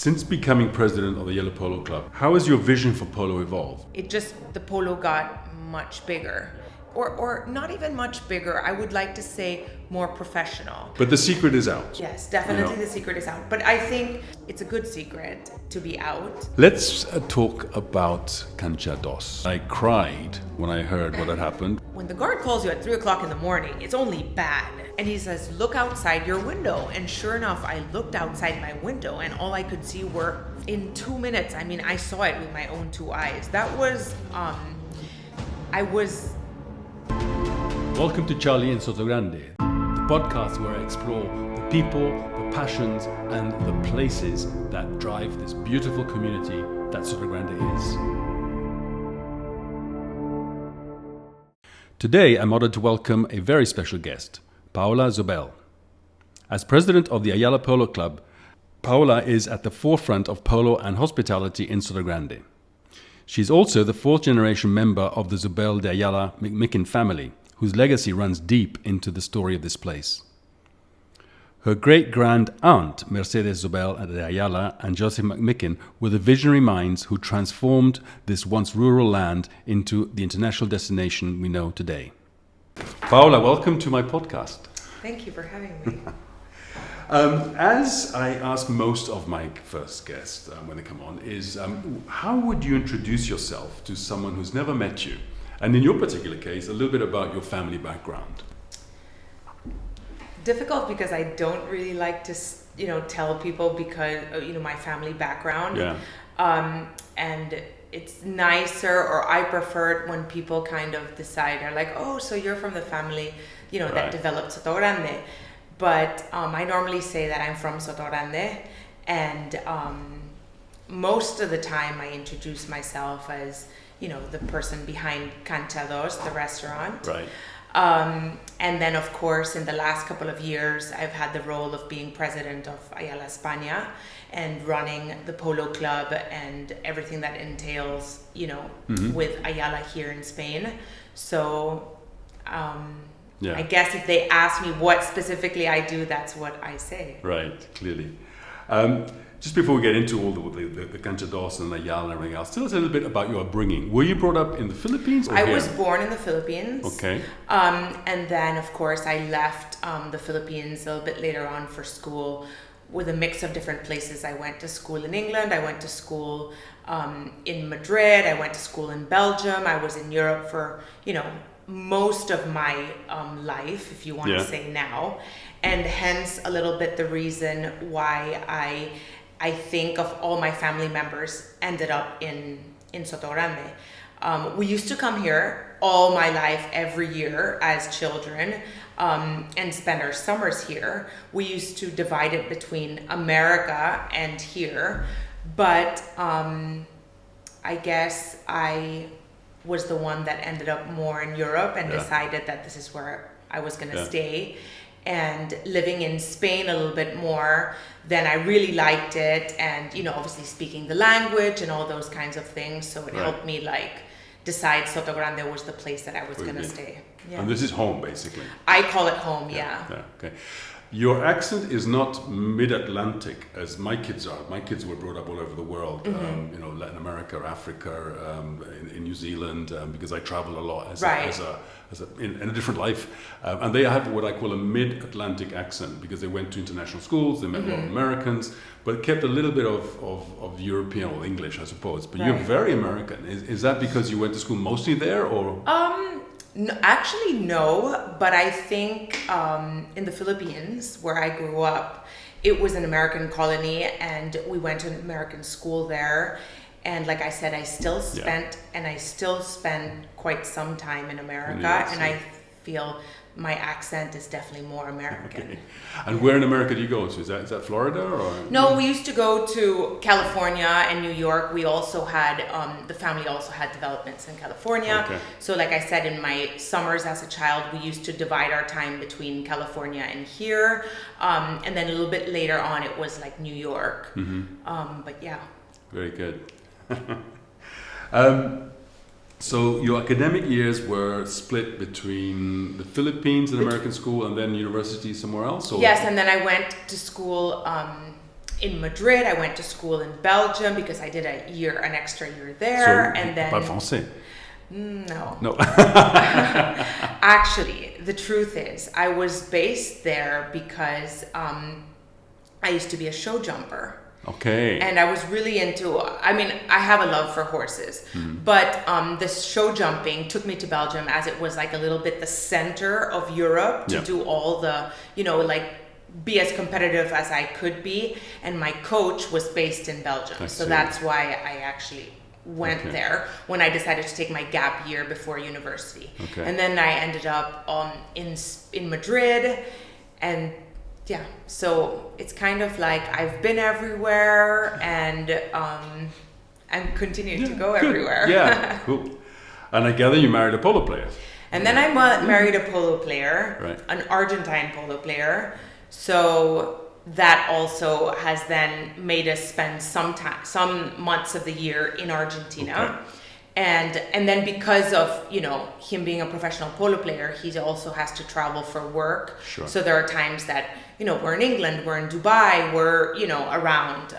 Since becoming president of the Ayala Polo Club, how has your vision for polo evolved? The polo got much bigger. Or not even much bigger, I would like to say more professional. But the secret is out. Yes, definitely the secret is out. But I think it's a good secret to be out. Let's talk about Cancha. I cried when I heard what had happened. When the guard calls you at 3 o'clock in the morning, it's only bad. And he says, look outside your window. And sure enough, I looked outside my window and all I could see were, in 2 minutes, I saw it with my own two eyes. That was, Welcome to Charlie and Sotogrande, the podcast where I explore the people, the passions, and the places that drive this beautiful community that Sotogrande is. Today, I'm honored to welcome a very special guest, Paola Zobel. As president of the Ayala Polo Club, Paola is at the forefront of polo and hospitality in Sotogrande. She's also the fourth generation member of the Zobel de Ayala McMicken family, whose legacy runs deep into the story of this place. Her great-grand-aunt, Mercedes Zobel de Ayala, and Joseph McMicken were the visionary minds who transformed this once rural land into the international destination we know today. Paola, welcome to my podcast. Thank you for having me. As I ask most of my first guests when they come on, is how would you introduce yourself to someone who's never met you? And in your particular case, a little bit about your family background. Difficult because I don't really like to, tell people because, my family background. Yeah. And it's nicer, or I prefer it when people kind of decide, are like, oh, so you're from the family, that Right. developed Sotogrande. But I normally say that I'm from Sotogrande, and most of the time I introduce myself as, the person behind Cancha, the restaurant. Right. And then, of course, in the last couple of years, I've had the role of being president of Ayala España and running the Polo Club and everything that entails, with Ayala here in Spain. So, I guess if they ask me what specifically I do, that's what I say. Right, clearly. Just before we get into all the Cancha and Ayala and everything else, tell us a little bit about your upbringing. Were you brought up in the Philippines or I here? was born in the Philippines. Okay. And then, of course, I left the Philippines a little bit later on for school with a mix of different places. I went to school in England. I went to school in Madrid. I went to school in Belgium. I was in Europe for, most of my life, if you want to say now. And hence a little bit the reason why I think of all my family members ended up in Sotogrande. We used to come here all my life, every year as children, and spend our summers here. We used to divide it between America and here, but I guess I was the one that ended up more in Europe and decided that this is where I was going to stay. And living in Spain a little bit more, then I really liked it, and obviously speaking the language and all those kinds of things, so it helped me decide Sotogrande was the place that I was going to stay. And this is home, basically. I call it home, yeah. Okay. Your accent is not mid-Atlantic as my kids are. My kids were brought up all over the world, Latin America, Africa, in New Zealand, because I travel a lot in a different life. And they have what I call a mid-Atlantic accent because they went to international schools, they met a lot of Americans, but kept a little bit of European or English, I suppose. But you're very American. Is that because you went to school mostly there, or? No, actually, no, but I think in the Philippines, where I grew up, it was an American colony, and we went to an American school there. And like I said, I still spent and I still spend quite some time in America, and I feel my accent is definitely more American. Okay. And where in America do you go to? Is that Florida or? No, we used to go to California and New York. We also had, the family also had developments in California. Okay. So like I said, in my summers as a child, we used to divide our time between California and here. And then a little bit later on, it was like New York. But yeah. Very good. So your academic years were split between the Philippines and American school and then university somewhere else? Or? Yes, and then I went to school in Madrid. I went to school in Belgium because I did an extra year there, So, and then pas français? no. No. Actually, the truth is, I was based there because I used to be a show jumper. Okay. And I was really into, I mean, I have a love for horses, but this show jumping took me to Belgium as it was like a little bit the center of Europe to do all the, like be as competitive as I could be. And my coach was based in Belgium. So that's why I actually went there when I decided to take my gap year before university. Okay. And then I ended up in Madrid, and yeah, so it's kind of like I've been everywhere and continue to go everywhere. Yeah, cool. And I gather you married a polo player. And then I married a polo player, an Argentine polo player. So that also has then made us spend some months of the year in Argentina. Okay. And then because of, him being a professional polo player, he also has to travel for work. Sure. So there are times that, we're in England, we're in Dubai, we're, around.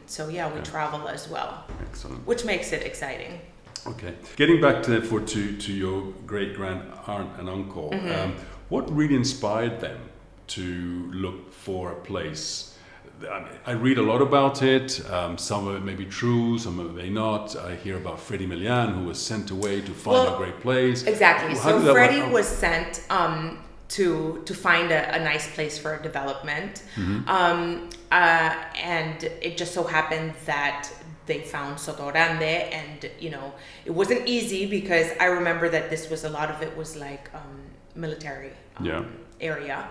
So we travel as well. Excellent. Which makes it exciting. Okay. Getting back to your great-grand aunt and uncle, what really inspired them to look for a place? I read a lot about it. Some of it may be true, some of it may not. I hear about Freddie Milian, who was sent away to find a great place. Exactly. So Freddie was sent to find a nice place for a development. And it just so happened that they found Sotogrande, and it wasn't easy because I remember that a lot of it was like military area.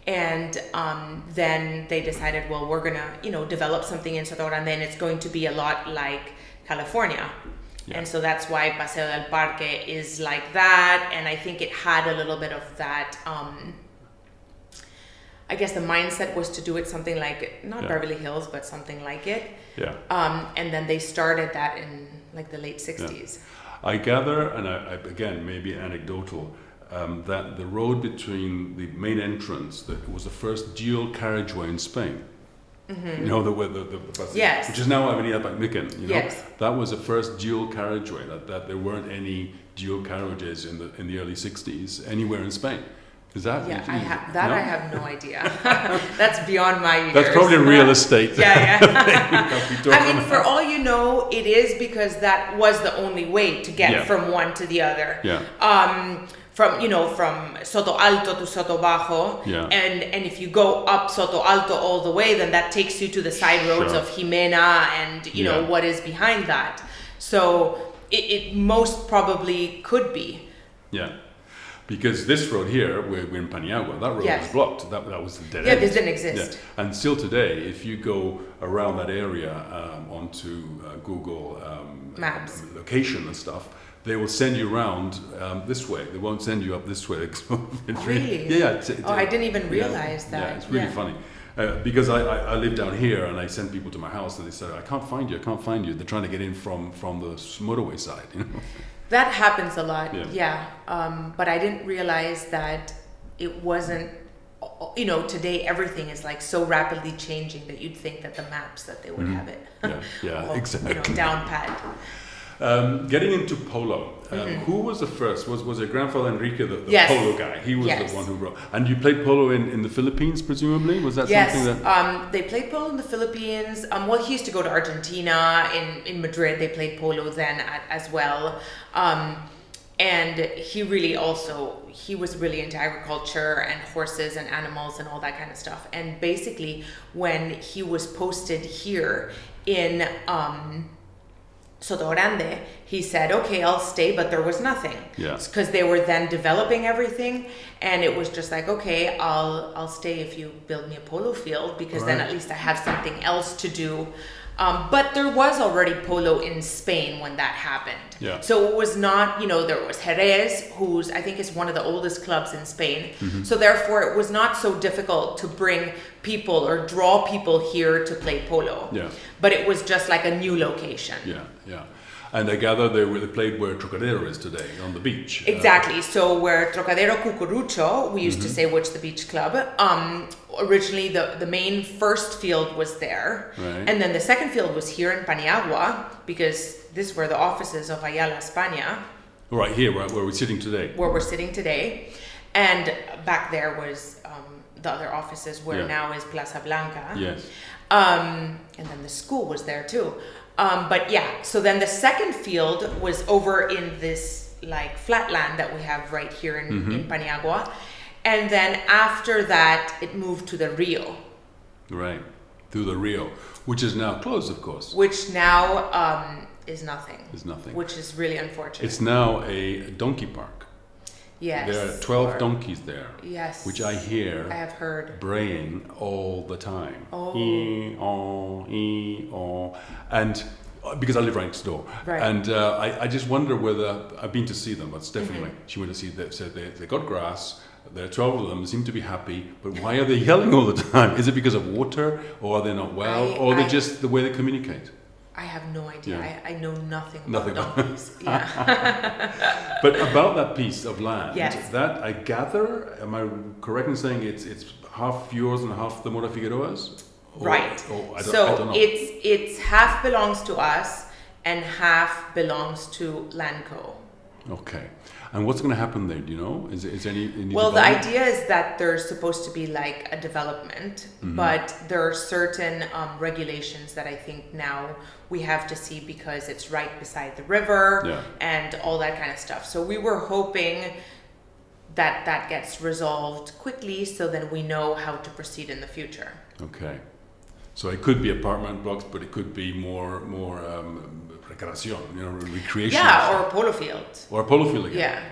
And then they decided, well, we're gonna, develop something in Sotogrande, and it's going to be a lot like California. Yeah. And so that's why Paseo del Parque is like that. And I think it had a little bit of that, I guess the mindset was to do it something like, not Beverly Hills, but something like it. Yeah. And then they started that in like the late 60s. Yeah. I gather, and I again, maybe anecdotal, that the road between the main entrance, it was the first dual carriageway in Spain. Yes. Which is now Avenida Pacmican. Yes. That was the first dual carriageway. That there weren't any dual carriages in the early '60s anywhere in Spain. Is that? Yeah, I have no idea. That's beyond my years. That's probably real estate. Yeah. I mean, for all you know, it is because that was the only way to get from one to the other. Yeah. From Soto Alto to Soto Bajo, and if you go up Soto Alto all the way, then that takes you to the side roads of Jimena and know what is behind that. So it most probably could be. Yeah, because this road here, we're in Paniagua, that road was blocked. That was the dead end. Yeah, this didn't exist. Yeah. And still today, if you go around that area onto Google Maps, location and stuff, they will send you around this way. They won't send you up this way. Really? Yeah. I didn't even realize that. Yeah, it's really funny. Because I live down here, and I send people to my house, and they say, I can't find you. They're trying to get in from the motorway side. That happens a lot, but I didn't realize that it wasn't, today everything is like so rapidly changing that you'd think that the maps that they would have it. Yeah, exactly. Down pat. Getting into polo, who was the first? Was your grandfather Enrique the polo guy? He was the one who wrote. And you played polo in the Philippines, presumably? Was that something that... they played polo in the Philippines. Well, he used to go to Argentina. In Madrid, they played polo then as well. And he was really into agriculture and horses and animals and all that kind of stuff. And basically, when he was posted here in... Sotogrande, he said, okay, I'll stay, but there was nothing. Yeah. Because they were then developing everything, and it was just like, okay, I'll stay if you build me a polo field, because then at least I have something else to do. But there was already polo in Spain when that happened. Yeah. So it was not, there was Jerez, who's, I think is one of the oldest clubs in Spain. Mm-hmm. So therefore it was not so difficult to bring people or draw people here to play polo. Yeah. But it was just like a new location. Yeah. And I gather they played where Trocadero is today, on the beach. Exactly. So where Trocadero Cucurucho, we used to say, which the beach club, originally the main first field was there. Right. And then the second field was here in Paniagua, because this were the offices of Ayala España. Right here, where we're sitting today. Where we're sitting today. And back there was the other offices where now is Plaza Blanca. Yes. And then the school was there too. But yeah, so then the second field was over in this like flat land that we have right here in Paniagua. And then after that, it moved to the Rio. Right, to the Rio, which is now closed, of course. Which now is nothing. Is nothing. Which is really unfortunate. It's now a donkey park. Yes. There are 12 donkeys there. Yes. Which I have heard. Braying all the time. Oh. And because I live right next door. Right. And I just wonder whether, I've been to see them, that's definitely, she went to see them, said they got grass, there are 12 of them, seem to be happy, but why are they yelling all the time? Is it because of water, or are they not well, or are they just the way they communicate? I have no idea. Yeah. I know nothing about donkeys. But about that piece of land, yes. that I gather, am I correct in saying it's half yours and half the Mora Figueroa's? Right. I so don't know. it's half belongs to us and half belongs to Landco. Okay. And what's going to happen there? Do you know? Is there any well, the idea is that there's supposed to be like a development, but there are certain regulations that I think now we have to see because it's right beside the river and all that kind of stuff. So we were hoping that that gets resolved quickly so then we know how to proceed in the future. Okay. So it could be apartment blocks, but it could be more recreación, recreation. Yeah, or a polo field. Or a polo field again. Yeah.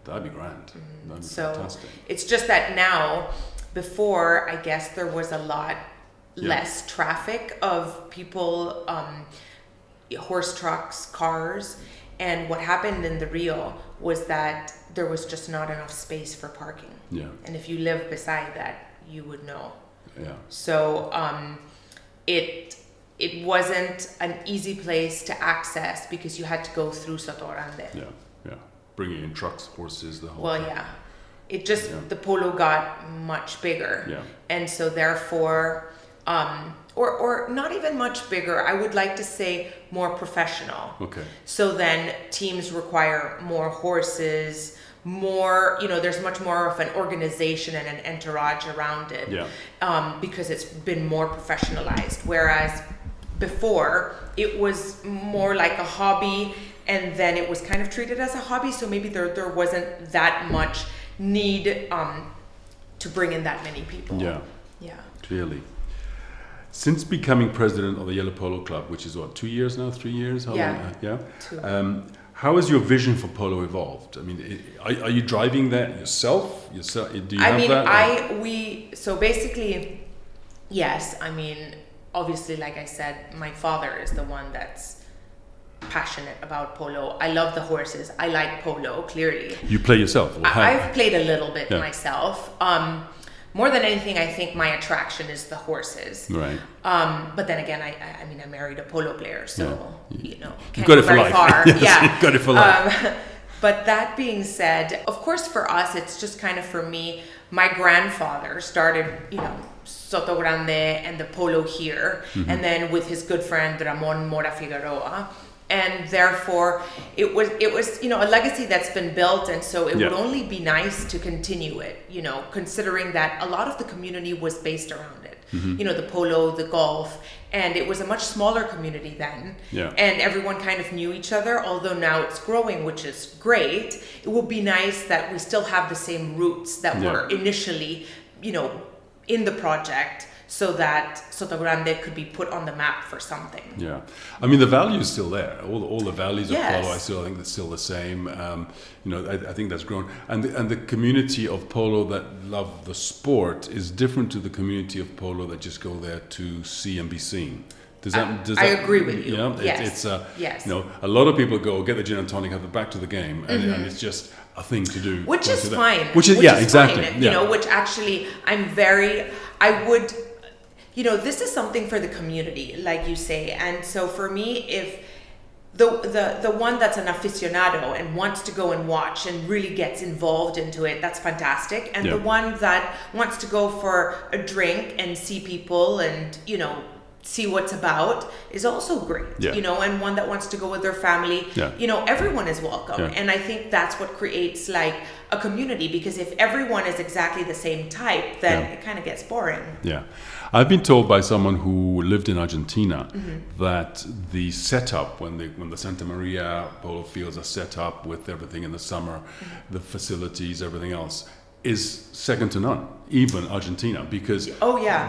That'd be grand. That'd be so fantastic. It's just that now, before, I guess there was a lot less traffic of people, horse trucks, cars. And what happened in the Rio was that there was just not enough space for parking. Yeah. And if you live beside that, you would know. Yeah. So it wasn't an easy place to access because you had to go through Sotogrande. Yeah, yeah. Bringing in trucks, horses, the whole Well, thing. yeah. It just, the polo got much bigger. Yeah. And so therefore, or not even much bigger, I would like to say more professional. Okay. So then teams require more horses, more, there's much more of an organization and an entourage around it. Yeah. Because it's been more professionalized. Whereas before, it was more like a hobby, and then it was kind of treated as a hobby, so maybe there wasn't that much need to bring in that many people. Yeah. Yeah. Clearly. Since becoming president of the Ayala Polo Club, which is what, 2 years now, 3 years? How long? Yeah. 2. How has your vision for polo evolved? I mean, are you driving that yourself? Do you have that? So basically, yes. I mean, obviously, like I said, my father is the one that's passionate about polo. I love the horses. I like polo, clearly. You play yourself? I've played a little bit myself. More than anything, I think my attraction is the horses. Right. But then again, I mean, I married a polo player, so, you've can't got go it for very life. far. Yes, yeah. You've got it for life. But that being said, of course, for us, it's just kind of for me, my grandfather started, Sotogrande and the polo here, and then with his good friend Ramon Mora Figueroa. And therefore, it was a legacy that's been built, and so it would only be nice to continue it, considering that a lot of the community was based around it. The polo, the golf, and it was a much smaller community then. Yeah. And everyone kind of knew each other, although now it's growing, which is great. It would be nice that we still have the same roots that were initially, in the project, so that Sotogrande could be put on the map for something. Yeah, I mean the value is still there. All the values of polo, I think that's still the same. I think that's grown, and the community of polo that love the sport is different to the community of polo that just go there to see and be seen. Does that I agree with you. Yes. Yes. A lot of people go get the gin and tonic, have the back to the game, and it's just a thing to do. Which is fine. Which is exactly. Fine. Which actually this is something for the community, like you say. And so for me, if the one that's an aficionado and wants to go and watch and really gets involved into it, that's fantastic. And the one that wants to go for a drink and see people and, see what's about is also great, and one that wants to go with their family, everyone is welcome. And I think that's what creates like a community, because if everyone is exactly the same type, then it kind of gets boring. Yeah. I've been told by someone who lived in Argentina that the setup, when the Santa Maria polo fields are set up with everything in the summer, the facilities, everything else, is second to none, even Argentina, because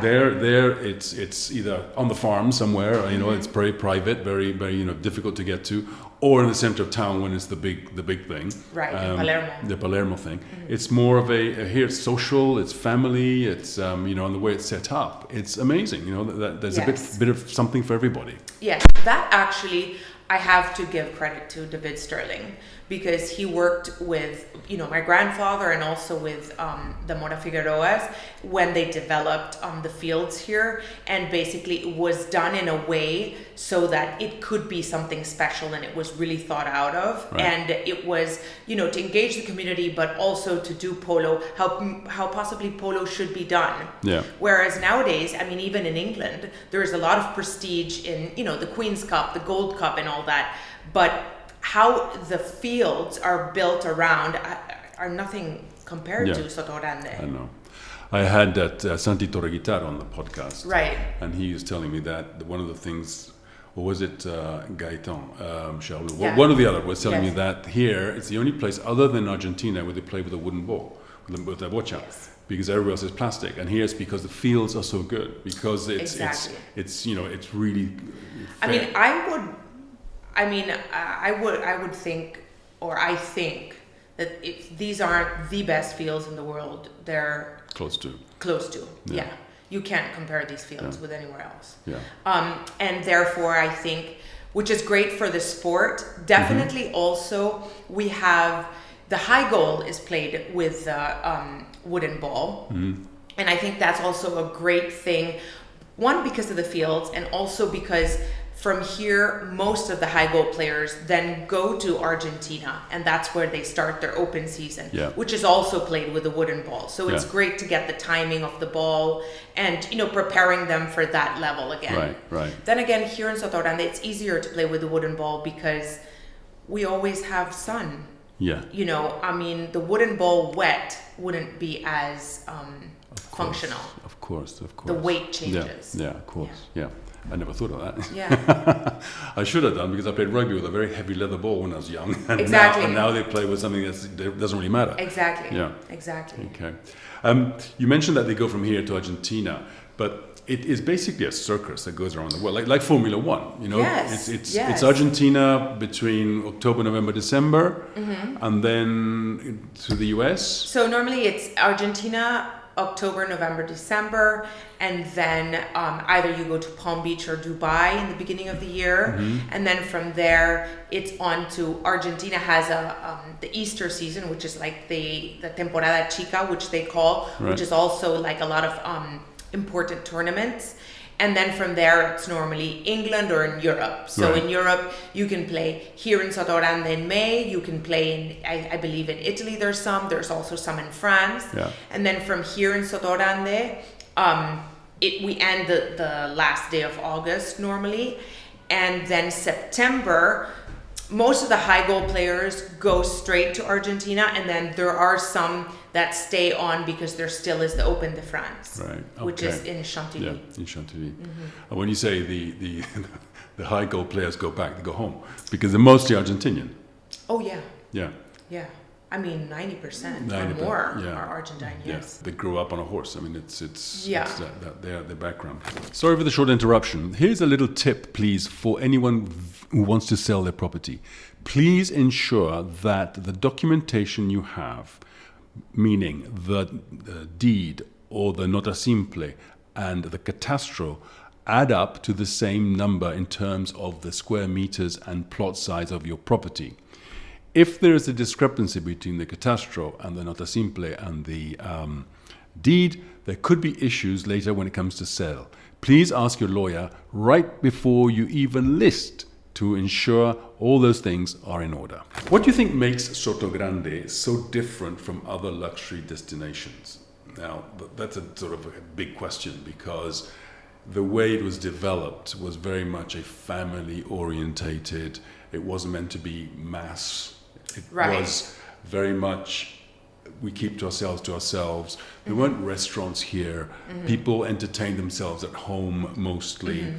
there it's either on the farm somewhere, it's very private, very very difficult to get to, or in the center of town when it's the big thing, right? The Palermo thing. It's more of here it's social, it's family, it's and the way it's set up, it's amazing. That there's a bit of something for everybody. Yes, that actually I have to give credit to David Sterling, because he worked with, my grandfather and also with the Mora Figueroas when they developed the fields here, and basically it was done in a way so that it could be something special, and it was really thought out of. Right. And it was, to engage the community, but also to do polo, how possibly polo should be done. Yeah. Whereas nowadays, even in England, there's a lot of prestige in, the Queen's Cup, the Gold Cup and all that, but how the fields are built around are nothing compared to Sotogrande. I know. I had that Santi Torreguitar on the podcast. Right. And he was telling me that one of the things, or was it Gaetan, Charles? One or the other was telling me that here, it's the only place other than Argentina where they play with a wooden ball, with a bocha. Yes. Because everywhere else is plastic, and here it's because the fields are so good, because it's really fair. I would think, or I think, that if these aren't the best fields in the world, they're close to. Yeah. You can't compare these fields with anywhere else. Yeah. And therefore, I think, which is great for the sport. Definitely, also we have the high goal is played with wooden ball, and I think that's also a great thing. One, because of the fields, and also because from here, most of the high goal players then go to Argentina, and that's where they start their open season, which is also played with a wooden ball. So it's great to get the timing of the ball and, preparing them for that level again. Right. Then again, here in Sotogrande, it's easier to play with the wooden ball because we always have sun. Yeah. The wooden ball wet wouldn't be as functional. Of course. The weight changes. Yeah, of course. Yeah. I never thought of that. Yeah. I should have done, because I played rugby with a very heavy leather ball when I was young. And exactly. Now they play with something that doesn't really matter. Exactly. Yeah. Exactly. Okay. You mentioned that they go from here to Argentina, but it is basically a circus that goes around the world, like Formula One. Yes. It's Argentina between October, November, December, and then to the US. So normally it's Argentina, October, November, December, and then either you go to Palm Beach or Dubai in the beginning of the year, and then from there it's on to Argentina has the Easter season, which is like the temporada chica, which they call, which is also like a lot of important tournaments. And then from there, it's normally England or in Europe. So in Europe, you can play here in Sotogrande in May. You can play I believe in Italy there's also some in France. Yeah. And then from here in Sotogrande, we end the last day of August normally. And then September, most of the high goal players go straight to Argentina, and then there are some that stay on because there still is the Open de France, which is in Chantilly. Yeah, in Chantilly. And when you say the high goal players go back, they go home, because they're mostly Argentinian. Oh yeah. Yeah. Yeah. 90% or more are Argentine, yes. Yeah. They grew up on a horse. it's their background. Sorry for the short interruption. Here's a little tip, please, for anyone who wants to sell their property. Please ensure that the documentation you have, meaning the deed or the nota simple and the Catastro, add up to the same number in terms of the square meters and plot size of your property. If there is a discrepancy between the Catastro and the nota simple and the deed, there could be issues later when it comes to sale. Please ask your lawyer right before you even list to ensure all those things are in order. What do you think makes Sotogrande so different from other luxury destinations? Now, that's a sort of a big question, because the way it was developed was very much a family orientated. It wasn't meant to be mass. It was very much, we keep to ourselves. There weren't restaurants here. People entertained themselves at home mostly.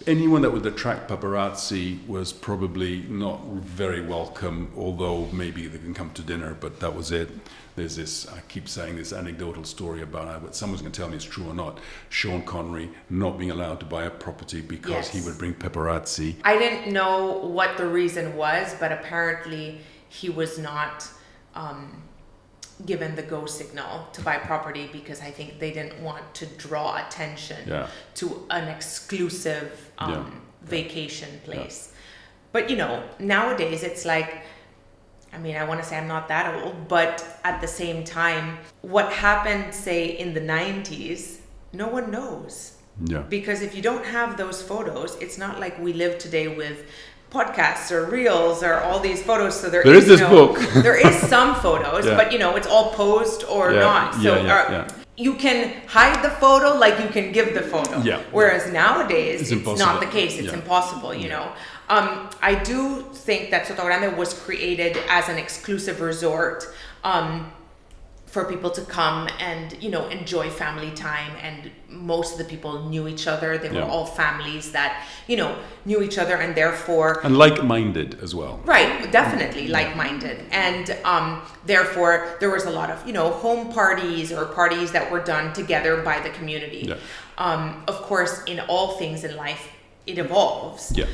Anyone that would attract paparazzi was probably not very welcome, although maybe they can come to dinner, but that was it. There's this, I keep saying this anecdotal story about, but someone's going to tell me it's true or not, Sean Connery not being allowed to buy a property because he would bring paparazzi. I didn't know what the reason was, but apparently he was not given the go signal to buy property because I think they didn't want to draw attention to an exclusive vacation place. But you know, nowadays it's like, I mean, I want to say I'm not that old, but at the same time, what happened, say, in the 90s, no one knows. Yeah. Because if you don't have those photos, it's not like we live today with podcasts or reels or all these photos. So there is this book. There is some photos, but you know, it's all posed or not. So you can hide the photo like you can give the photo. Yeah. Whereas nowadays, it's not the case. It's impossible, you know. I do think that Sotogrande was created as an exclusive resort for people to come and, you know, enjoy family time. And most of the people knew each other. They were all families that, you know, knew each other and therefore... And like-minded as well. Right, definitely like-minded. And therefore, there was a lot of, you know, home parties or parties that were done together by the community. Yeah. Of course, in all things in life, it evolves. Yeah.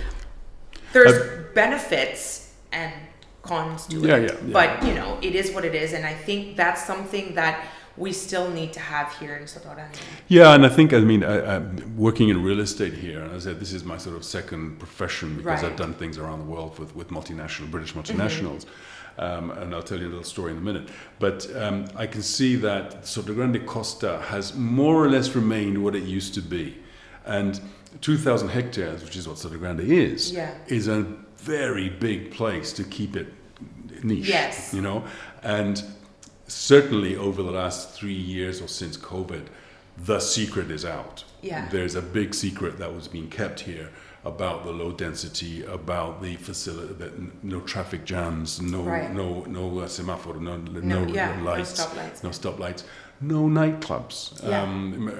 There's benefits and cons to it, but you know, it is what it is, and I think that's something that we still need to have here in Sotogrande. Yeah, and I think, I mean, I'm working in real estate here, and I said this is my sort of second profession because I've done things around the world with British multinationals, and I'll tell you a little story in a minute. But I can see that Sotogrande Costa has more or less remained what it used to be, and 2,000 hectares, which is what Sotogrande is a very big place to keep it niche. Yes. You know, and certainly over the last 3 years or since COVID, the secret is out. Yeah. There's a big secret that was being kept here about the low density, about the facility, that no traffic jams, no semaphore, no lights, no stoplights. No nightclubs. I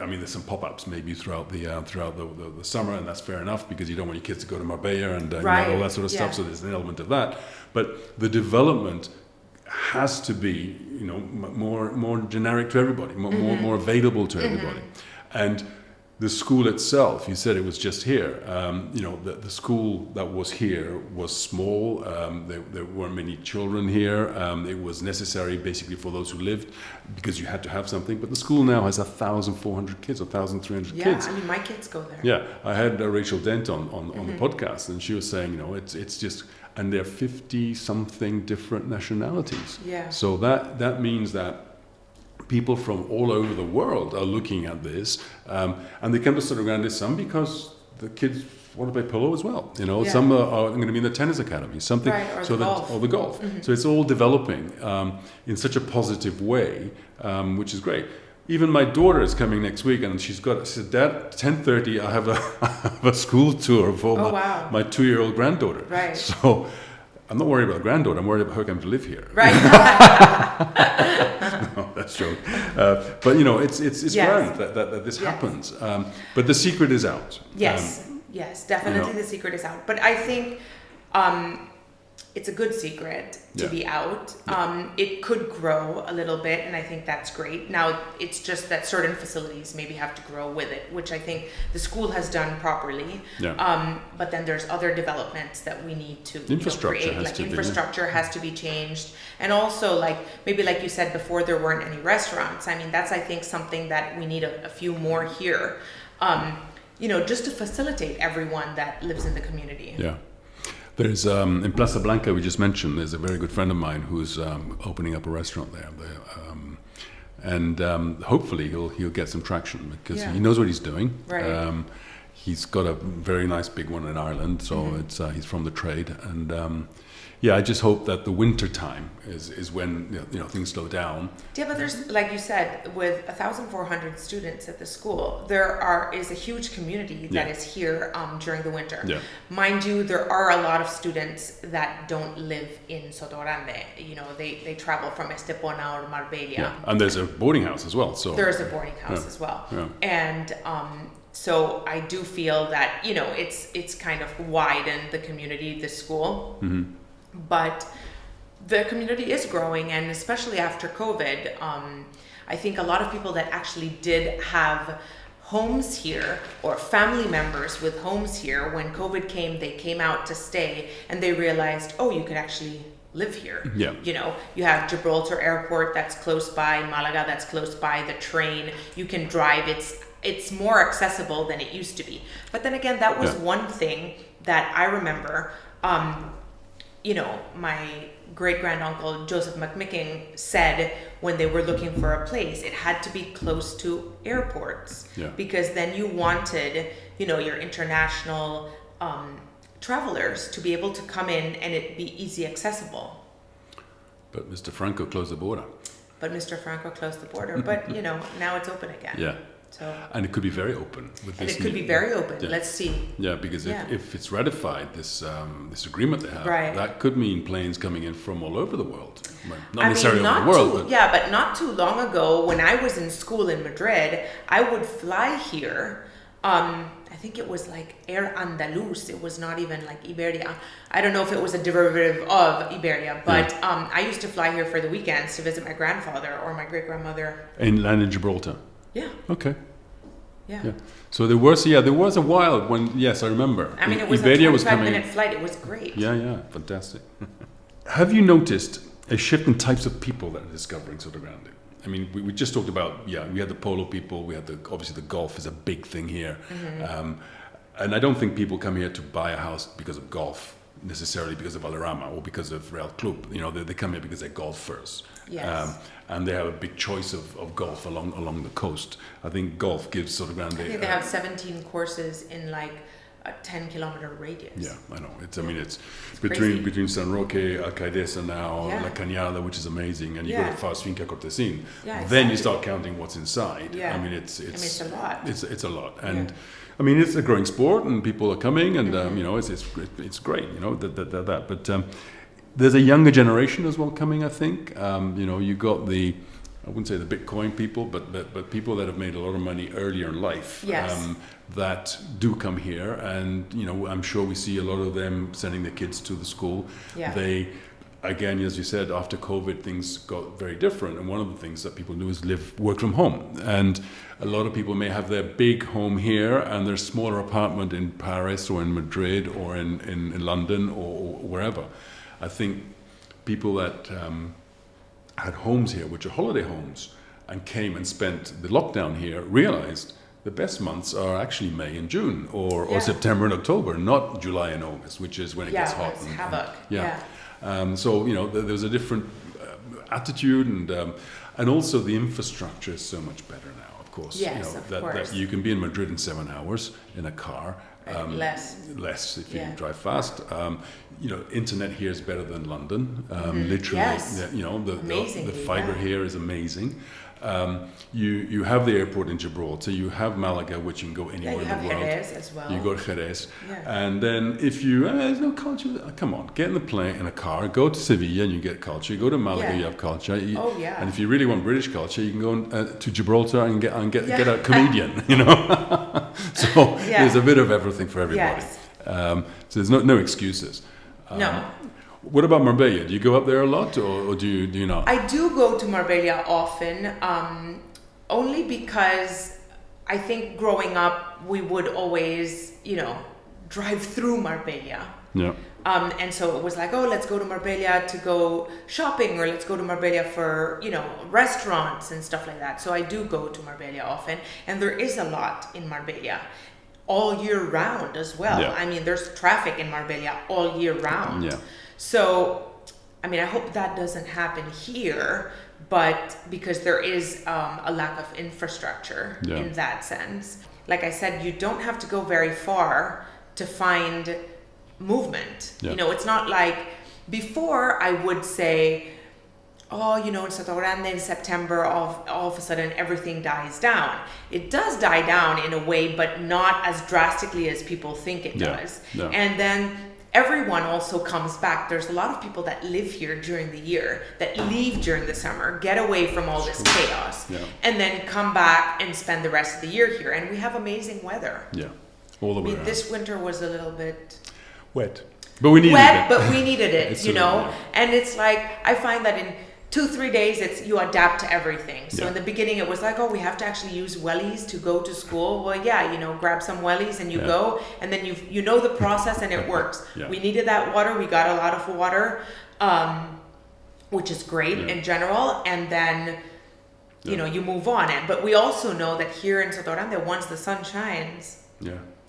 mean, there's some pop-ups maybe throughout the summer, and that's fair enough because you don't want your kids to go to Marbella and you know, all that sort of stuff. So there's an element of that. But the development has to be, you know, more generic to everybody, more available to everybody. And the school itself, you said it was just here. You know, the school that was here was small. There weren't many children here. It was necessary basically for those who lived because you had to have something. But the school now has 1,400 kids, 1,300 kids. Yeah, I mean, my kids go there. Yeah, I had Rachel Dent on the podcast, and she was saying, you know, it's just, and there are 50-something different nationalities. Yeah. So that means that people from all over the world are looking at this, and they come to Sotogrande, some because the kids want to play polo as well. You know, some are going to be in the tennis academy, something, or the golf. So it's all developing in such a positive way, which is great. Even my daughter is coming next week, and she said, "Dad, 10:30, I have a school tour for my 2-year-old granddaughter." Right. So I'm not worried about granddaughter. I'm worried about her coming to live here. Right. No, that's true. But you know, it's grand that this happens. But the secret is out. Yes, definitely, you know, the secret is out. But I think it's a good secret to be out. It could grow a little bit, and I think that's great. Now, it's just that certain facilities maybe have to grow with it, which I think the school has done properly. Yeah. But then there's other developments that we need to create. Like infrastructure has to be changed. And also, like maybe like you said before, there weren't any restaurants. I mean, that's, I think, something that we need a few more here, you know, just to facilitate everyone that lives in the community. Yeah. There's in Plaza Blanca, we just mentioned, there's a very good friend of mine who's opening up a restaurant there, and hopefully he'll get some traction because he knows what he's doing. Right. he's got a very nice big one in Ireland, so it's he's from the trade, and yeah, I just hope that the winter time is when things slow down. Yeah, but there's, like you said, with 1,400 students at the school, is a huge community that is here during the winter. Yeah. Mind you, there are a lot of students that don't live in Sotogrande. They travel from Estepona or Marbella. Yeah, and there's a boarding house as well. So there's a boarding house as well, and so I do feel that it's kind of widened the community, the school. Mm-hmm. But the community is growing, and especially after COVID, I think a lot of people that actually did have homes here or family members with homes here, when COVID came, they came out to stay and they realized, oh, you could actually live here. Yeah. You have Gibraltar Airport that's close by, Malaga that's close by, the train, you can drive, it's more accessible than it used to be. But then again, that was one thing that I remember. My great-granduncle Joseph McMicking said when they were looking for a place, it had to be close to airports, because then you wanted, your international travelers to be able to come in and it be easy accessible. But Mr. Franco closed the border. But now it's open again. Yeah. So, and it could be very open with this. And it could be very open. Yeah. Let's see. Yeah, because if it's ratified, this agreement they have, that could mean planes coming in from all over the world. Not necessarily all over the world. But not too long ago, when I was in school in Madrid, I would fly here. I think it was like Air Andalus. It was not even like Iberia. I don't know if it was a derivative of Iberia, but I used to fly here for the weekends to visit my grandfather or my great-grandmother. And land in Gibraltar? Yeah. Okay. Yeah. So there was a while when, yes, I remember. I mean, it was Iberia a was 25-minute flight. It was great. Yeah, fantastic. Have you noticed a shift in types of people that are discovering Sotogrande? I mean, we just talked about, we had the polo people, we had obviously the golf is a big thing here. Mm-hmm. And I don't think people come here to buy a house because of golf, necessarily because of Valderrama or because of Real Club. They come here because they're golfers. Yes. And they have a big choice of golf along the coast. I think golf gives Sotogrande... I think they have 17 courses in like a 10-kilometer radius. Yeah, I know. It's between San Roque, Alcaidesa now, La Cañada, which is amazing, and you go to Fast Finca Cortesin. Yeah, exactly. Then you start counting what's inside. Yeah. I mean, it's a lot. It's a lot, and I mean, it's a growing sport, and people are coming, and it's great, that. But there's a younger generation as well coming. I think you got I wouldn't say the Bitcoin people, but people that have made a lot of money earlier in life. Yes. That do come here, and I'm sure we see a lot of them sending their kids to the school. Yeah. They, again, as you said, after COVID, things got very different, and one of the things that people do is work from home. And a lot of people may have their big home here and their smaller apartment in Paris or in Madrid or in London or wherever. I think people that had homes here, which are holiday homes, and came and spent the lockdown here, realized the best months are actually May and June, or September and October, not July and August, which is when it gets hot. It's havoc. So there's a different attitude, and also the infrastructure is so much better now. Of course, yes, of course. That you can be in Madrid in 7 hours in a car. Less if you drive fast. Internet here is better than London. Literally, yes. The fiber here is amazing. You have the airport in Gibraltar. You have Malaga, which you can go anywhere in the world. Jerez as well. You go to Jerez, and then if you there's no culture. Come on, get in the plane in a car. Go to Sevilla and you get culture. You go to Malaga, you have culture. And if you really want British culture, you can go to Gibraltar and get a comedian. So there's a bit of everything for everybody. Yes. So there's no excuses. No. What about Marbella? Do you go up there a lot, or do you not? I do go to Marbella often, only because I think growing up we would always, drive through Marbella. Yeah. And so it was like, let's go to Marbella to go shopping, or let's go to Marbella for, restaurants and stuff like that. So I do go to Marbella often, and there is a lot in Marbella all year round as well. Yeah. I mean, there's traffic in Marbella all year round. Yeah. So, I mean, I hope that doesn't happen here, but because there is a lack of infrastructure in that sense. like I said, you don't have to go very far to find movement. Yeah. You know, it's not like before I would say, oh, you know, in Sotogrande in September, all of a sudden everything dies down. It does die down in a way, but not as drastically as people think it does. Yeah. And then everyone also comes back. There's a lot of people that live here during the year, that leave during the summer, get away from all this chaos, and then come back and spend the rest of the year here. And we have amazing weather. Yeah, all the way around. This winter was a little bit wet, but we needed it. but we needed it, you know. And it's like, I find that in 2-3 days, you adapt to everything. So in the beginning, it was like, oh, we have to actually use wellies to go to school. Well, yeah, you know, grab some wellies and you go, and then you know the process and it works. We needed that water. We got a lot of water, which is great in general. And then, you know, you move on. But we also know that here in Sotogrande, once the sun shines,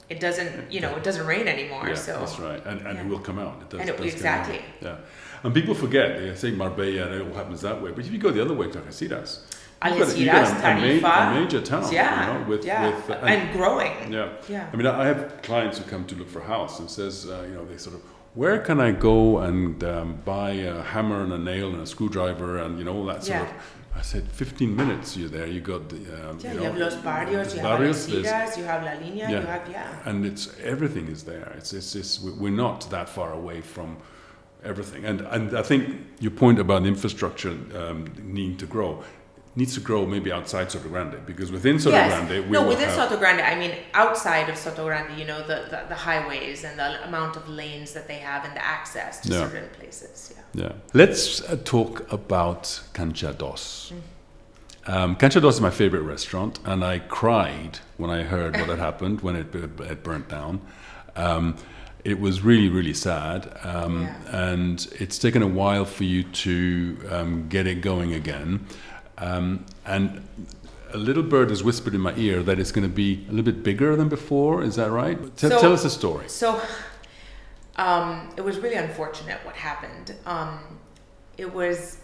it doesn't, you know, it doesn't rain anymore. So that's right, and it will come out. It does, and exactly. And people forget. They say Marbella, and it all happens that way. But if you go the other way to Algeciras, Algeciras, you got a major town, you know, with and growing. I mean, I have clients who come to look for a house and says, you know, they sort of, where can I go and buy a hammer and a nail and a screwdriver and, you know, all that sort of. I said, 15 minutes you're there. You got the you have Los Barrios, you have Algeciras, you have La Línea, you have and it's everything is there. It's we're not that far away from everything. And I think your point about infrastructure needing to grow needs to grow maybe outside Sotogrande, because within Sotogrande within Sotogrande, I mean outside of Sotogrande, you know, the highways and the amount of lanes that they have and the access to certain places. Let's talk about Cancha Dos. Cancha Dos is my favorite restaurant, and I cried when I heard what had happened when it burnt down. It was really, really sad, and it's taken a while for you to get it going again. And a little bird has whispered in my ear that it's going to be a little bit bigger than before. Is that right? Tell us a story. So it was really unfortunate what happened. It was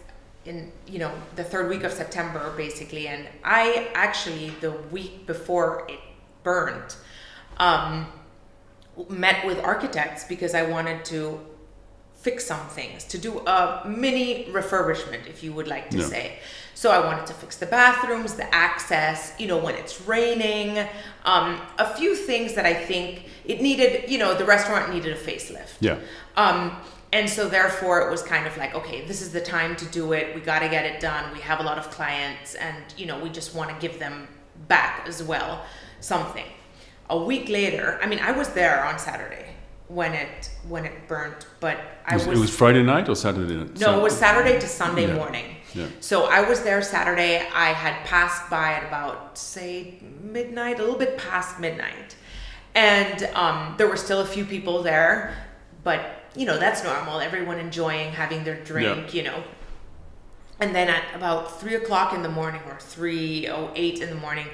in, you know, the third week of September, basically. And I actually, the week before it burned, met with architects because I wanted to fix some things, to do a mini refurbishment, if you would like to say. So I wanted to fix the bathrooms, the access, you know, when it's raining, a few things that I think it needed, you know, the restaurant needed a facelift. And so therefore it was kind of like, okay, this is the time to do it. We got to get it done. We have a lot of clients and, you know, we just want to give them back as well something. A week later, I mean, I was there on Saturday when it burnt, but it was Friday night or Saturday night? No, it was Saturday to Sunday morning. So I was there Saturday. I had passed by at about, say, midnight, a little bit past midnight. And there were still a few people there, but, you know, that's normal. Everyone enjoying having their drink, you know. And then at about 3 o'clock in the morning or 3:08 in the morning,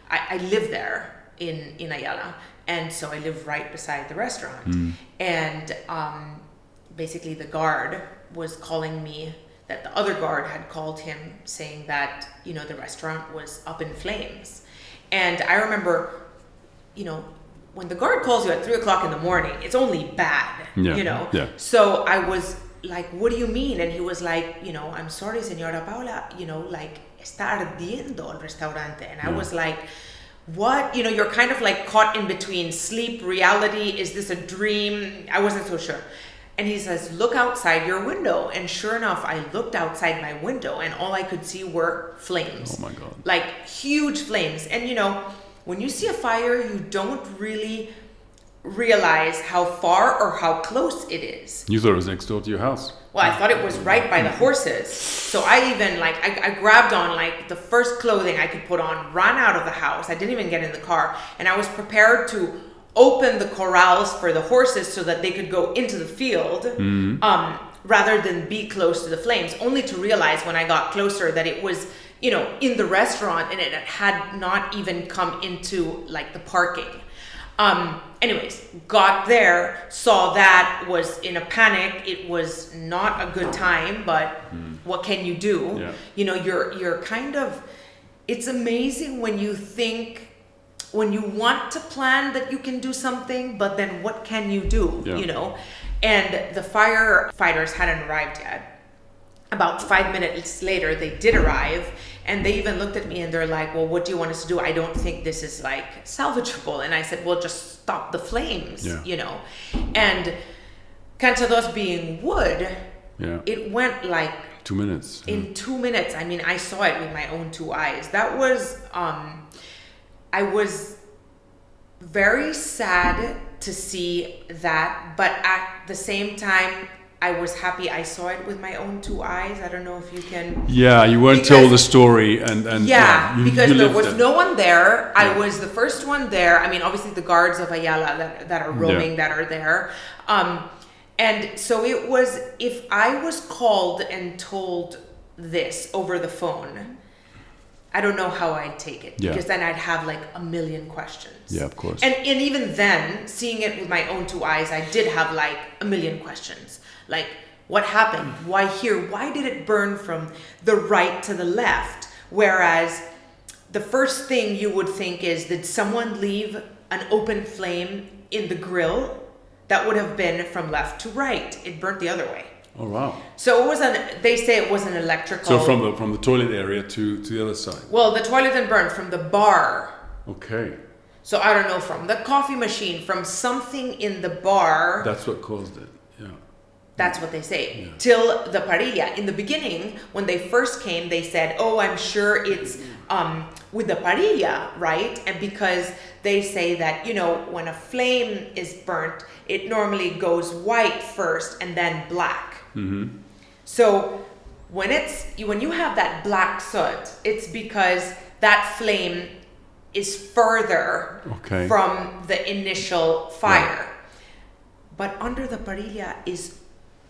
I live there in Ayala. And so I live right beside the restaurant. And basically the guard was calling me, that the other guard had called him saying that, you know, the restaurant was up in flames. And I remember, you know, when the guard calls you at 3 o'clock in the morning, it's only bad, you know? So I was like, what do you mean? And he was like, you know, I'm sorry, Señora Paola, you know, like, está ardiendo el restaurante. And I was like, what? You know, you're kind of like caught in between sleep, reality. Is this a dream? I wasn't so sure. And he says, look outside your window. And sure enough, I looked outside my window and all I could see were flames. Oh my God. Like huge flames. And you know, when you see a fire, you don't really realize how far or how close it is. You thought it was next door to your house. Well, I thought it was right by the horses. So I even like, I grabbed on like the first clothing I could put on, ran out of the house. I didn't even get in the car. And I was prepared to open the corrals for the horses so that they could go into the field rather than be close to the flames, only to realize when I got closer that it was, you know, in the restaurant and it had not even come into like the parking. Anyways, got there, saw that, was in a panic. It was not a good time, but what can you do? You know, you're kind of, it's amazing when you think, when you want to plan that you can do something, but then what can you do, you know? And the firefighters hadn't arrived yet. About 5 minutes later, they did arrive, and they even looked at me and they're like, well, what do you want us to do? I don't think this is like salvageable. And I said, well, just stop the flames, you know? And Cancha being wood, it went like 2 minutes. In 2 minutes. I mean, I saw it with my own two eyes. That was, I was very sad to see that, but at the same time, I was happy I saw it with my own two eyes. I don't know if you can... Yeah, you weren't told the story and because there was no one there. I was the first one there. I mean, obviously the guards of Ayala that are roaming that are there. And so it was, if I was called and told this over the phone, I don't know how I'd take it, because then I'd have like a million questions. Yeah, of course. And even then, seeing it with my own two eyes, I did have like a million questions. Like, what happened? Why here? Why did it burn from the right to the left? Whereas the first thing you would think is, did someone leave an open flame in the grill? That would have been from left to right. It burnt the other way. Oh, wow. So it was they say it was an electrical... So from the toilet area to the other side? Well, the toilet didn't burn, from the bar. Okay. So I don't know, from the coffee machine, from something in the bar. That's what caused it, That's what they say. Till the parrilla. In the beginning, when they first came, they said, oh, I'm sure it's with the parrilla, right? And because they say that, you know, when a flame is burnt, it normally goes white first and then black. Mm-hmm. So when you have that black soot, it's because that flame is further from the initial fire. Right. But under the parrilla is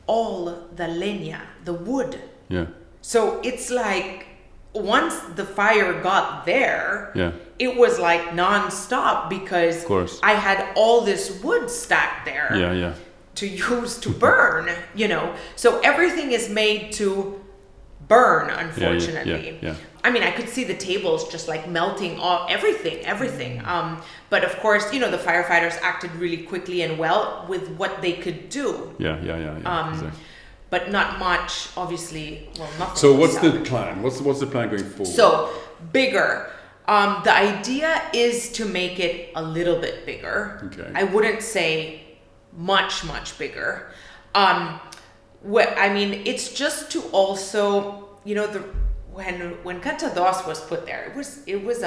all the leña, the wood. Yeah. So it's like once the fire got there, it was like non-stop, because I had all this wood stacked there to use to burn, you know. So everything is made to burn, unfortunately. I mean, I could see the tables just like melting off, everything. But of course, you know, the firefighters acted really quickly and well with what they could do. Exactly. But not much, obviously. Well, nothing. So what's the plan? What's the plan going forward? So bigger. The idea is to make it a little bit bigger. Okay. I wouldn't say much bigger. I mean, it's just to also, you know, when Cancha was put there, it's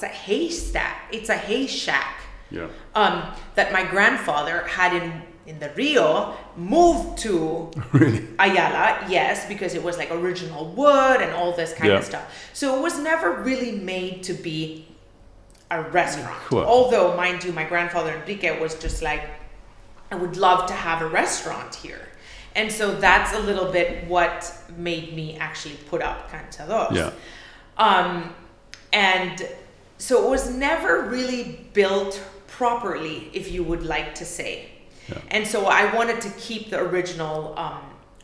a haystack. It's a hay shack. That my grandfather had in the Rio moved to Ayala, because it was like original wood and all this kind of stuff. So it was never really made to be a restaurant. Cool. Although, mind you, my grandfather Enrique was just like, I would love to have a restaurant here. And so that's a little bit what made me actually put up Cancha. And so it was never really built properly, if you would like to say. And so I wanted to keep the original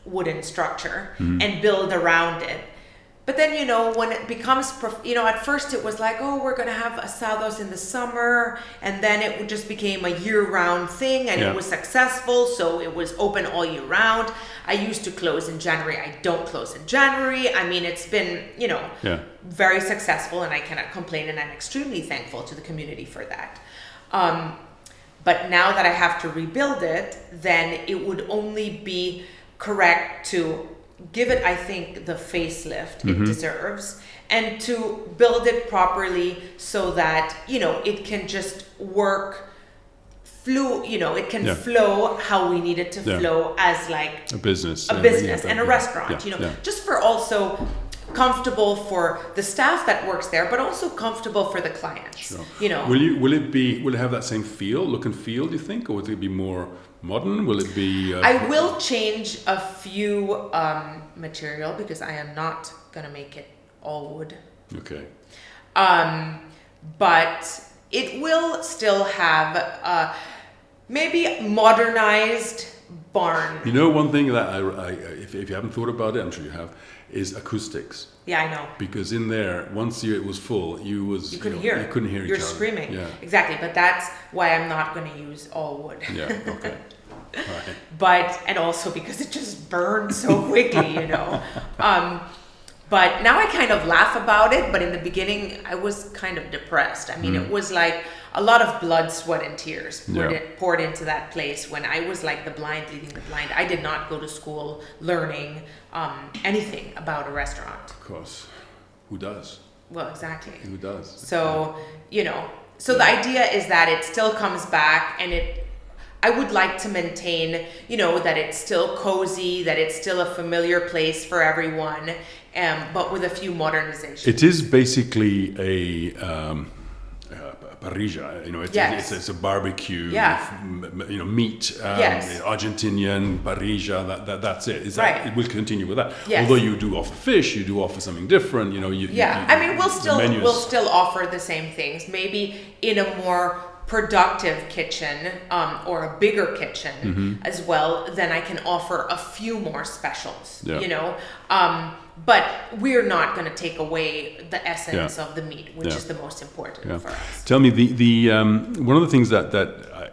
wooden structure and build around it. But then, you know, when it becomes, at first it was like, oh, we're going to have asados in the summer. And then it just became a year-round thing, and it was successful. So it was open all year round. I used to close in January. I don't close in January. I mean, it's been, you know, very successful, and I cannot complain. And I'm extremely thankful to the community for that. But now that I have to rebuild it, then it would only be correct to give it, I think, the facelift it deserves, and to build it properly so that, you know, it can just work, it can flow how we need it to flow as like a business and a restaurant, just for also comfortable for the staff that works there, but also comfortable for the clients. Sure. You know, will it have that same look and feel? Do you think, or will it be more modern? Will it be? I will change a few material, because I am not gonna make it all wood. Okay. But it will still have maybe modernized, barn. You know, one thing that if you haven't thought about it, I'm sure you have, is acoustics. Yeah, I know. Because in there, once it was full, you couldn't hear. You couldn't hear each You're other. screaming. Yeah. Exactly, but that's why I'm not going to use all wood. Yeah. Okay. Right. But and also because it just burns so quickly, you know. But now I kind of laugh about it. But in the beginning, I was kind of depressed. I mean, it was like a lot of blood, sweat, and tears poured into that place when I was like the blind leading the blind. I did not go to school learning anything about a restaurant. Of course. Who does? Well, exactly. Who does? So, you know, so the idea is that it still comes back and I would like to maintain, you know, that it's still cozy, that it's still a familiar place for everyone, but with a few modernizations. It is basically a parrilla, you know, it's a barbecue, you know, meat, Argentinian parrilla, that's it. It will continue with that. Yes. Although you do offer fish, you do offer something different, you know. I mean, we'll still offer the same things, maybe in a more productive kitchen or a bigger kitchen as well. Then I can offer a few more specials, you know. But we're not going to take away the essence of the meat, which is the most important for us. Tell me, the one of the things that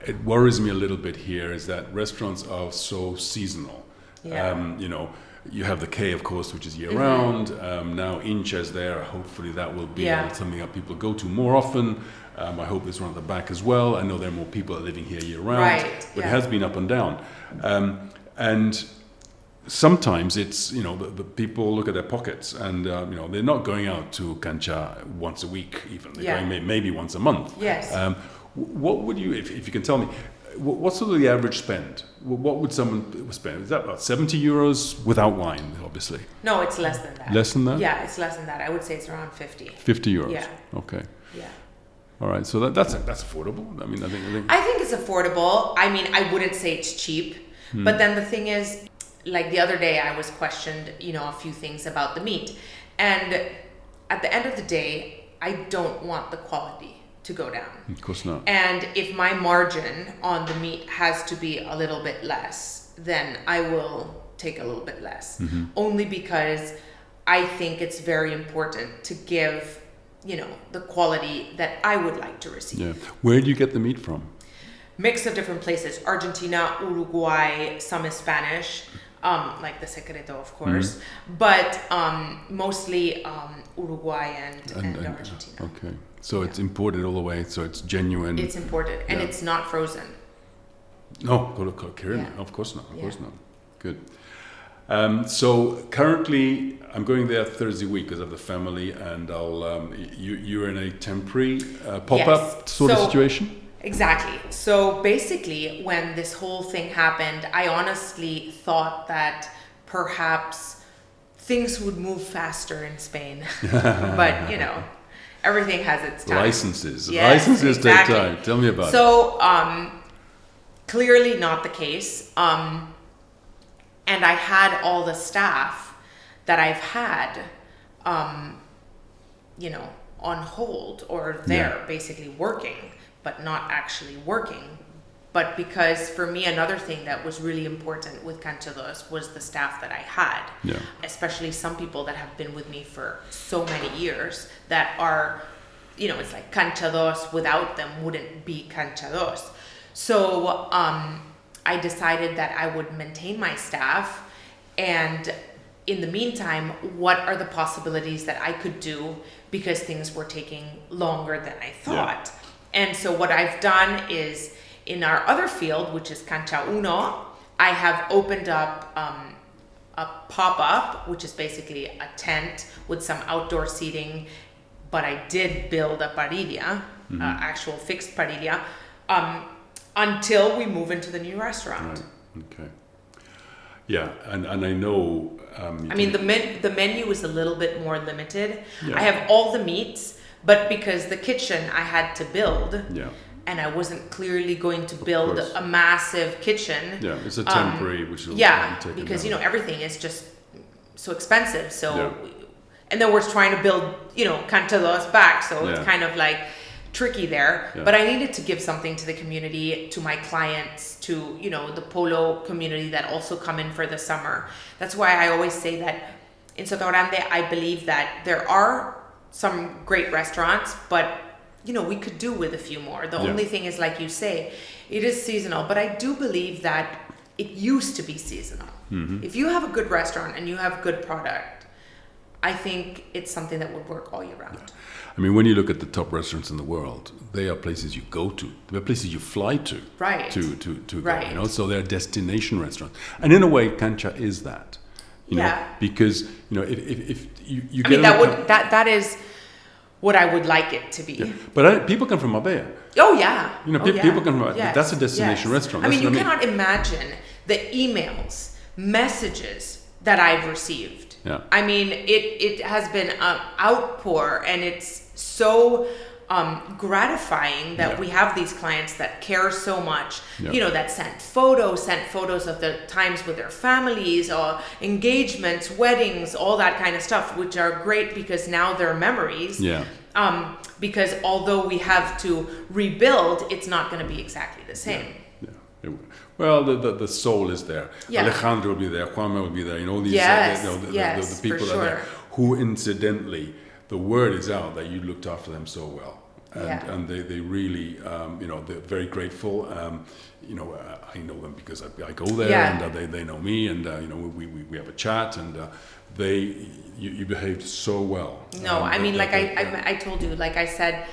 it worries me a little bit here is that restaurants are so seasonal. You know, you have the K, of course, which is year-round. Now Incha is there. Hopefully that will be something that people go to more often. I hope there's one at the back as well. I know there are more people living here year-round. But it has been up and down. And sometimes it's, you know, the people look at their pockets and, you know, they're not going out to Cancha once a week even. They're going maybe once a month. Yes. What would you, if you can tell me, what's sort of the average spend? What would someone spend? Is that about 70 euros without wine, obviously? No, it's less than that. Less than that? Yeah, it's less than that. I would say it's around 50. 50 euros? Yeah. Okay. Yeah. All right, so that's affordable. I mean, I think it's affordable. I mean, I wouldn't say it's cheap, but then the thing is, like the other day, I was questioned, you know, a few things about the meat, and at the end of the day, I don't want the quality to go down. Of course not. And if my margin on the meat has to be a little bit less, then I will take a little bit less, only because I think it's very important to give, you know, the quality that I would like to receive. Yeah. Where do you get the meat from? Mix of different places. Argentina, Uruguay, some is Spanish, like the Secreto, of course, but mostly Uruguay and Argentina. Okay. So it's imported all the way, so it's genuine. It's imported, and it's not frozen. No, of course not. Of course not. Good. So currently, I'm going there Thursday week because of the family, and I'll. You're in a temporary pop-up sort of situation. Exactly. So basically, when this whole thing happened, I honestly thought that perhaps things would move faster in Spain, but you know, everything has its time. Licenses take time. Tell me about it. So clearly not the case. And I had all the staff that I've had, you know, on hold or there basically working, but not actually working. But because for me, another thing that was really important with Cancha was the staff that I had, especially some people that have been with me for so many years that are, you know, it's like Cancha without them wouldn't be Cancha. So I decided that I would maintain my staff, and in the meantime, what are the possibilities that I could do because things were taking longer than I thought. And so what I've done is, in our other field, which is Cancha Uno, I have opened up a pop-up, which is basically a tent with some outdoor seating, but I did build a parrilla, actual fixed parrilla, until we move into the new restaurant. Right. Okay. Yeah, and I know... I mean, the menu is a little bit more limited. Yeah. I have all the meats, but because the kitchen I had to build, and I wasn't clearly going to build a massive kitchen. Yeah, it's a temporary, which will take because you know everything is just so expensive. So, and then we're trying to build, you know, Cancha back. So it's kind of like tricky there, but I needed to give something to the community, to my clients, to, you know, the polo community that also come in for the summer. That's why I always say that in Sotogrande, I believe that there are some great restaurants, but, you know, we could do with a few more. The only thing is, like you say, it is seasonal, but I do believe that it used to be seasonal. If you have a good restaurant and you have good product, I think it's something that would work all year round. I mean, when you look at the top restaurants in the world, they are places you go to. They're places you fly to. Right. To go, you know, so they're destination restaurants. And in a way, Cancha is that. You know, because, you know, if you get... I mean, that is what I would like it to be. Yeah. But people come from Marbella. Oh, yeah. You know, people come from... Yes. That's a destination restaurant. I mean, you cannot imagine the emails, messages that I've received. Yeah. I mean, it has been an outpour, and it's so gratifying that we have these clients that care so much, you know, that sent photos of the times with their families, or engagements, weddings, all that kind of stuff, which are great because now they're memories. Yeah. Because although we have to rebuild, it's not going to be exactly the same. Yeah. Well, the soul is there. Yeah. Alejandro will be there. Juanma will be there. You know, these the people that are there, who incidentally, the word is out that you looked after them so well. And they really, you know, they're very grateful. You know, I know them because I go there, and they know me, and you know, we have a chat, and you behaved so well. No, I mean, like I told you, like I said,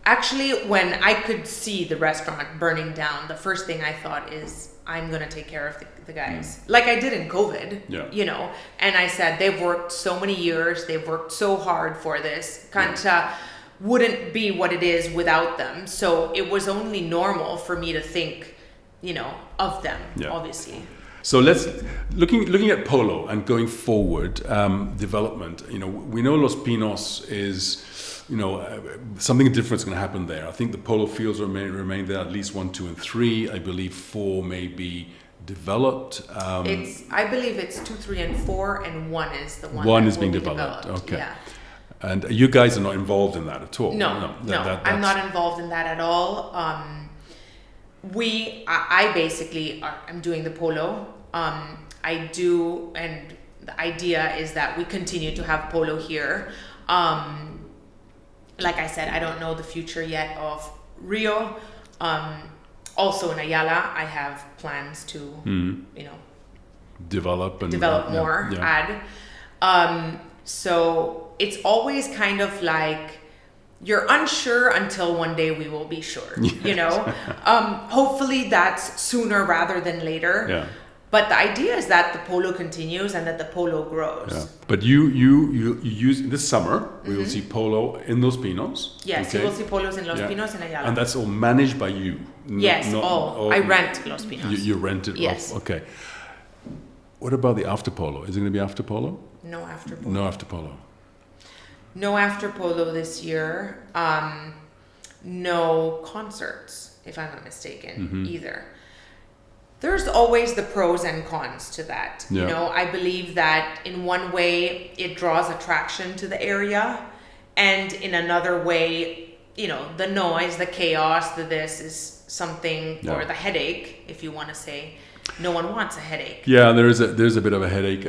actually, when I could see the restaurant burning down, the first thing I thought is, I'm going to take care of the guys. Like I did in COVID, you know. And I said, they've worked so many years. They've worked so hard for this. Cancha wouldn't be what it is without them. So it was only normal for me to think, you know, of them, obviously. So let's looking at polo and going forward, development. You know, we know Los Pinos is, you know, something different is going to happen there. I think the polo fields remain there, at least 1, 2, and 3. I believe 4 may be developed. I believe it's 2, 3, and 4, and 1 is the one. 1 is being developed. Okay. Yeah. And you guys are not involved in that at all. No, I'm not involved in that at all. I basically I'm doing the polo. I do, and the idea is that we continue to have polo here. Like I said, I don't know the future yet of Rio. Also in Ayala, I have plans to, you know, develop more, add. So it's always kind of like you're unsure until one day we will be sure, you know. Hopefully that's sooner rather than later. Yeah. But the idea is that the polo continues and that the polo grows. Yeah. But you use this summer. We will see polo in Los Pinos. Yes, you will see polos in Los Pinos and Ayala. And that's all managed by you. Yes, I rent Los Pinos. You rent it. Yes. Okay. What about the after polo? Is it going to be after polo? No after polo. No after polo. No after polo this year. No concerts, if I'm not mistaken, either. There's always the pros and cons to that. You know, I believe that in one way it draws attraction to the area, and in another way, you know, the noise, the chaos, this is something, or the headache, if you want to say. No one wants a headache. Yeah, there's a bit of a headache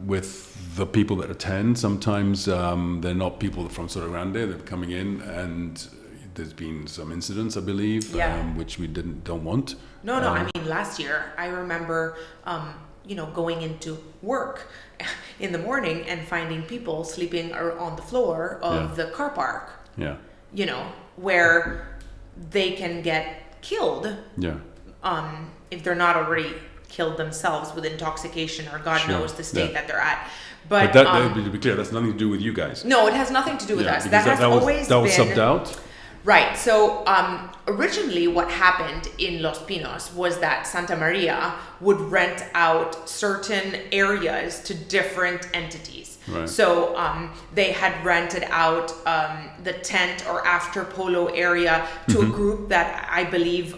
with the people that attend. Sometimes they're not people from Sotogrande. They're coming in, and there's been some incidents, I believe, which we don't want. No. I mean, last year I remember, you know, going into work in the morning and finding people sleeping on the floor of the car park. Yeah. You know, where they can get killed. Yeah. If they're not already killed themselves with intoxication or God knows the state that they're at. But that, to be clear, that's nothing to do with you guys. No, it has nothing to do with us. That was subbed out? Right. So originally what happened in Los Pinos was that Santa Maria would rent out certain areas to different entities. Right. So they had rented out the tent or after polo area to a group that I believe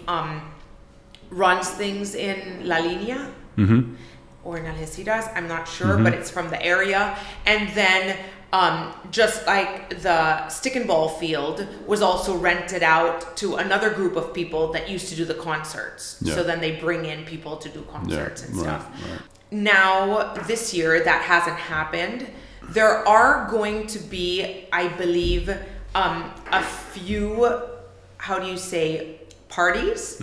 runs things in La Línea or in Algeciras. I'm not sure, but it's from the area. And then Just like the stick and ball field was also rented out to another group of people that used to do the concerts. Yeah. So then they bring in people to do concerts and stuff. Right. Now, this year, that hasn't happened. There are going to be, I believe, a few, how do you say, parties,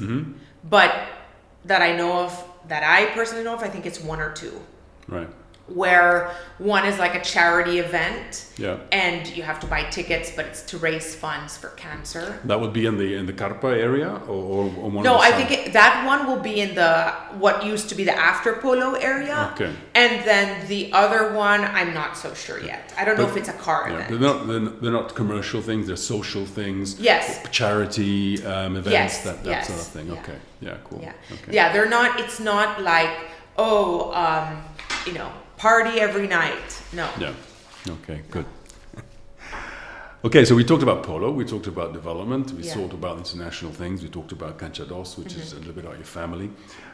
but that I know of, that I personally know of, I think it's one or two. Right. Where one is like a charity event, Yeah. and you have to buy tickets, but it's to raise funds for cancer. That would be in the Carpa area, or one. No, of the I think that one will be in the what used to be the after polo area. Okay. And then the other one, I'm not so sure yet. I don't know if it's a car Yeah, event. they're not commercial things. They're social things. Yes. Charity events. Yes, That yes, sort of thing. yeah. Okay. Yeah. Cool. Yeah. Okay. Yeah, they're not. It's not like party every night. No. Yeah. Okay. Good. Okay, so we talked about polo, we talked about development, we Yeah. talked about international things, we talked about Cancha, which is a little bit about your family.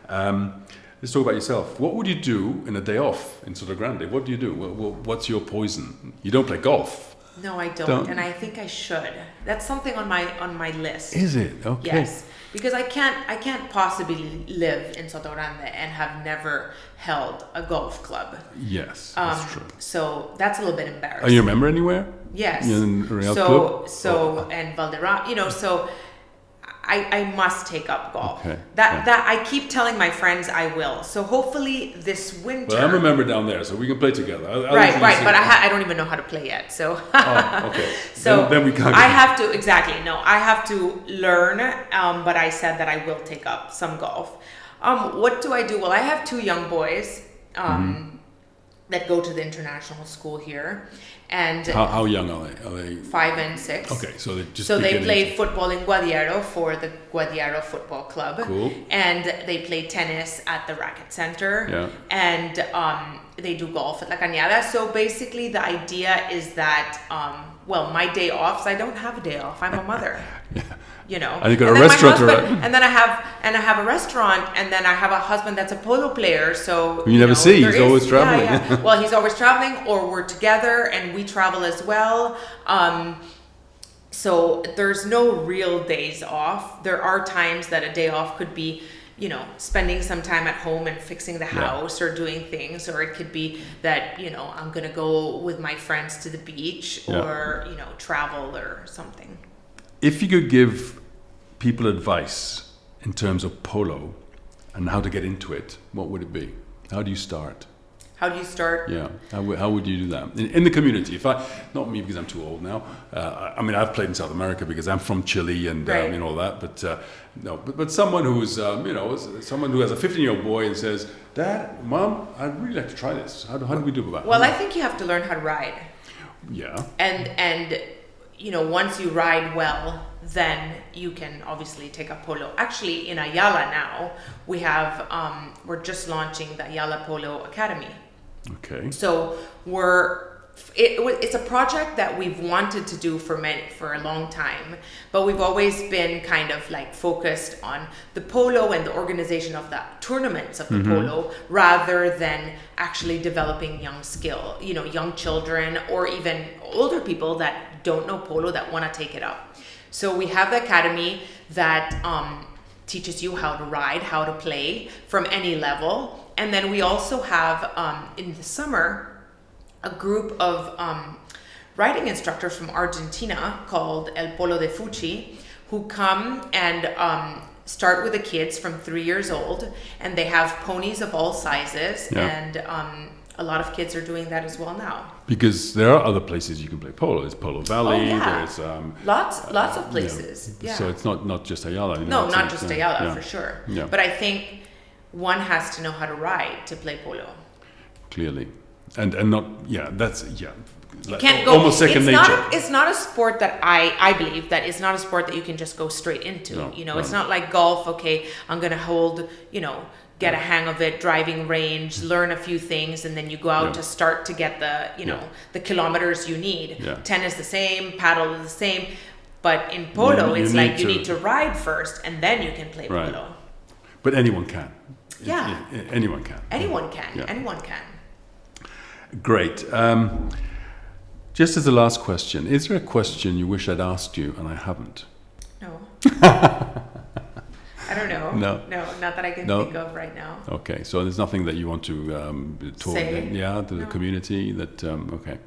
Let's talk about yourself. What would you do in a day off in Sotogrande? What do you do? What's your poison? You don't play golf. No, I don't, Don't. and I think I should. That's something on my list. Is it? Okay. Yes, because I can't possibly live in Sotogrande and have never held a golf club. Yes, that's true. So that's a little bit embarrassing. Are you a member anywhere? Yes. In Real Club? And Valderrama, so I must take up golf. Okay, That I keep telling my friends I will. So hopefully this winter. Well, I'm a member down there, so we can play together. Right, but I don't even know how to play yet. So okay. So then we can't. I have to I have to learn. But I said that I will take up some golf. What do I do? Well, I have two young boys that go to the international school here, and How young are they? Are they 5 and 6. Okay, so they just So they beginning play to- football in Guadiaro for the Guadiaro Football Club. Cool. And they play tennis at the Racket Center. Yeah. And they do golf at La Cañada. So basically the idea is that, my day off, so I don't have a day off. I'm a mother. Yeah. You know, And you got a then my restaurant to husband- run. and then I have a restaurant, and then I have a husband that's a polo player. So You never see, there he's always traveling. Yeah. Well, he's always traveling, or we're together, and we travel as well. So there's no real days off. There are times that a day off could be, spending some time at home and fixing the house or doing things, or it could be that, I'm going to go with my friends to the beach or, travel or something. If you could give people advice in terms of polo and how to get into it, what would it be? How do you start? How do you start? Yeah, how would you do that in the community? Not me because I'm too old now. I've played in South America because I'm from Chile and Right. all that. But someone who's someone who has a 15-year-old boy and says, "Dad, Mom, I'd really like to try this. How do we do about it?" Well, I think you have to learn how to ride. Yeah. And once you ride well, then you can obviously take up polo. Actually, in Ayala now, we have, we're just launching the Ayala Polo Academy. Okay. So it's a project that we've wanted to do for a long time, but we've always been kind of like focused on the polo and the organization of the tournaments of the polo, rather than actually developing young children or even older people that don't know polo that want to take it up. So we have the academy that teaches you how to ride, how to play from any level. And then we also have, in the summer, a group of riding instructors from Argentina called El Polo de Fuchi, who come and start with the kids from 3 years old, and they have ponies of all sizes, and a lot of kids are doing that as well now. Because there are other places you can play polo. There's Polo Valley. There's lots of places. Yeah. So it's not just Ayala. No, not just Ayala, for sure. Yeah. But I think one has to know how to ride to play polo. Clearly, and not that's You can't go. Almost second nature. It's not a sport that I believe that it's not a sport that you can just go straight into. No, It's not like golf. Okay, I'm gonna hold. Get a hang of it, driving range, learn a few things, and then you go out to start to get the kilometers you need. Yeah. Tennis the same, paddle is the same, but in polo You it's need like you need to ride first, and then you can play Right. polo. But anyone can. Yeah. Anyone can. Anyone can. Yeah. Anyone can. Great. Just as a last question, is there a question you wish I'd asked you and I haven't? No. I don't know. No. No, not that I can No. think of right now. Okay, so there's nothing that you want to talk Say? to the No. community that okay.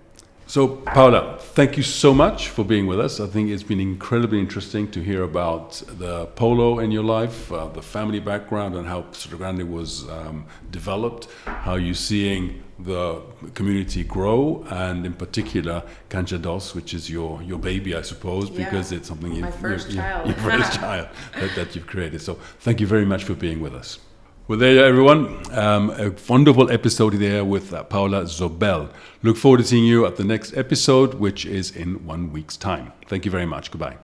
So Paola, thank you so much for being with us. I think it's been incredibly interesting to hear about the polo in your life, the family background, and how Sotogrande was developed, how you're seeing the community grow, and in particular Cancha Dos, which is your baby, I suppose, because it's something My first child. your first child that you've created. So thank you very much for being with us. Well, there you are, everyone. A wonderful episode there with Paola Zobel. Look forward to seeing you at the next episode, which is in 1 week's time. Thank you very much. Goodbye.